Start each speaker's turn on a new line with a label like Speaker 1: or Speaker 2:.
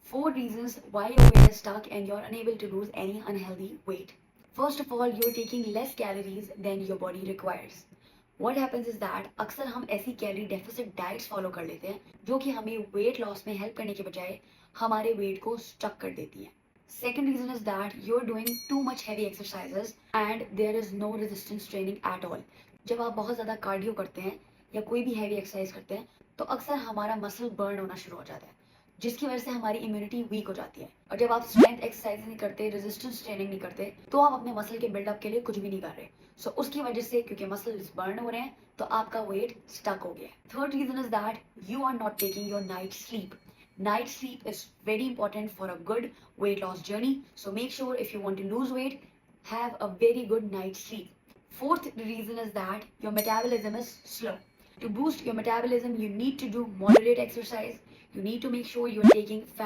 Speaker 1: 4 reasons why your weight is stuck and you're unable to lose any unhealthy weight. First of all, you're taking less calories than your body requires. What happens is that अक्सर हम ऐसी calorie deficit diets follow कर लेते हैं जो कि हमें weight loss में हेल्प करने के बजाय हमारे वेट को स्टक कर देती हैं. Second reason is that you're doing too much heavy exercises and there is no resistance training at all. जब आप बहुत ज़्यादा कार्डियो करते हैं या कोई भी हैवी एक्सरसाइज करते हैं तो अक्सर हमारा मसल बर्न होना शुरू हो जाता है जिसकी वजह से हमारी इम्यूनिटी वीक हो जाती है. और जब आप स्ट्रेंथ एक्सरसाइज नहीं करते, रेजिस्टेंस ट्रेनिंग नहीं करते, तो आप अपने मसल के बिल्डअप के लिए कुछ भी नहीं कर रहे. सो उसकी वजह से क्योंकि मसल बर्न हो रहे हैं तो आपका वेट स्टक हो गया. Third reason is that you are not taking your night sleep. Night sleep is very important for a good weight loss journey. So make sure if you want to lose weight, have a very good night sleep. Fourth reason is that your metabolism is slow. To boost your metabolism, you need to do moderate exercise. You need to make sure you're taking